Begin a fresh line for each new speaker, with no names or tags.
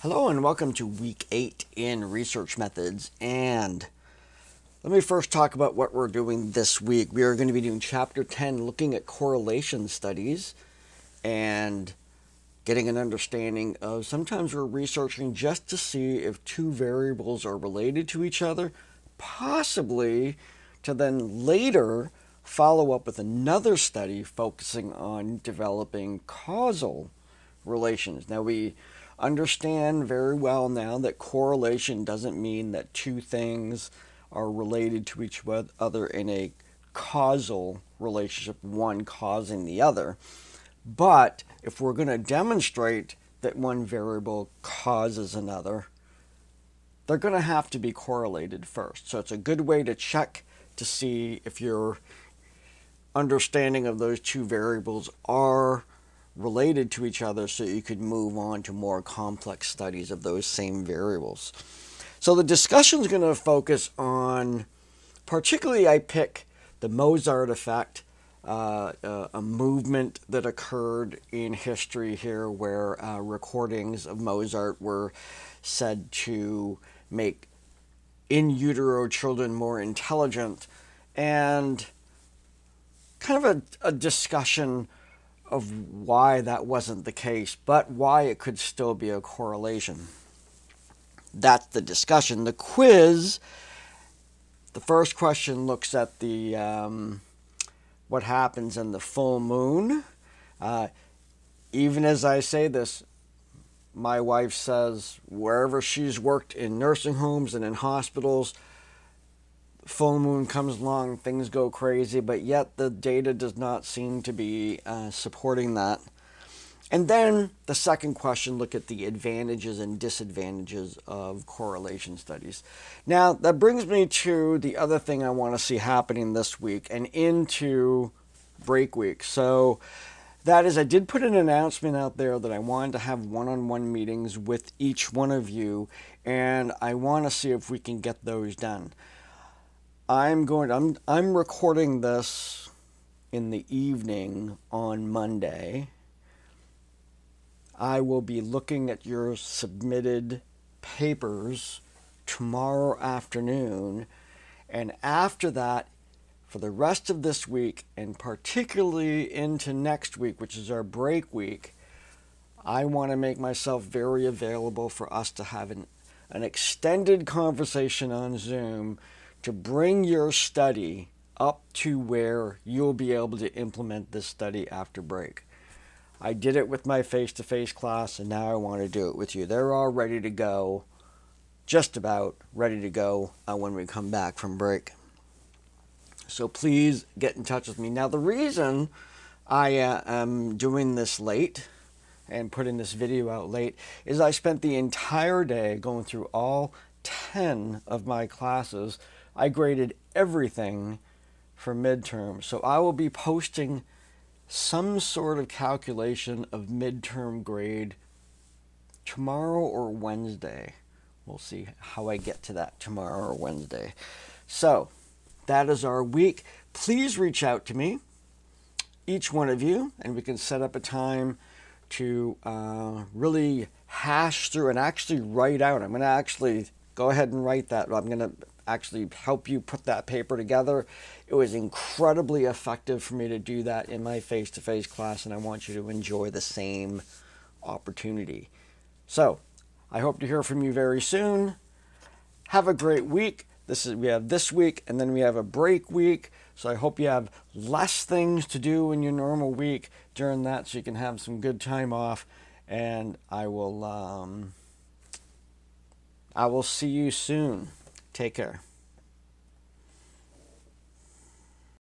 Hello and welcome to week 8 in research methods. And let me first talk about what we're doing this week. We are going to be doing chapter 10, looking at correlation studies and getting an understanding of sometimes we're researching just to see if two variables are related to each other, possibly to then later follow up with another study focusing on developing causal relations. Now, we understand very well now that correlation doesn't mean that two things are related to each other in a causal relationship, one causing the other. But if we're going to demonstrate that one variable causes another, they're going to have to be correlated first. So it's a good way to check to see if your understanding of those two variables are related to each other, so you could move on to more complex studies of those same variables. So the discussion is going to focus on, particularly I pick the Mozart effect, a movement that occurred in history here where recordings of Mozart were said to make in utero children more intelligent, and kind of a discussion of why that wasn't the case, but why it could still be a correlation. That's the discussion. The quiz, the first question looks at the what happens in the full moon. Even as I say this, my wife says wherever she's worked in nursing homes and in hospitals, full moon comes along, things go crazy, but yet the data does not seem to be supporting that. And then the second question, look at the advantages and disadvantages of correlation studies. Now, that brings me to the other thing I want to see happening this week and into break week. So that is, I did put an announcement out there that I wanted to have one-on-one meetings with each one of you, and I want to see if we can get those done. I'm recording this in the evening on Monday. I will be looking at your submitted papers tomorrow afternoon, and after that, for the rest of this week, and particularly into next week, which is our break week, I want to make myself very available for us to have an extended conversation on Zoom to bring your study up to where you'll be able to implement this study after break. I did it with my face-to-face class, and now I want to do it with you. They're all ready to go, just about ready to go when we come back from break. So please get in touch with me. Now, the reason I am doing this late and putting this video out late is I spent the entire day going through all 10 of my classes. I graded everything for midterm, so I will be posting some sort of calculation of midterm grade tomorrow or Wednesday. We'll see how I get to that tomorrow or Wednesday. So that is our week. Please reach out to me, each one of you, and we can set up a time to really hash through and actually write out. I'm going to actually go ahead and write that. I'm going to actually help you put that paper together. It was incredibly effective for me to do that in my face-to-face class, and I want you to enjoy the same opportunity. So I hope to hear from you very soon. Have a great week. We have this week, and then we have a break week. So I hope you have less things to do in your normal week during that, so you can have some good time off. And I will see you soon. Take care.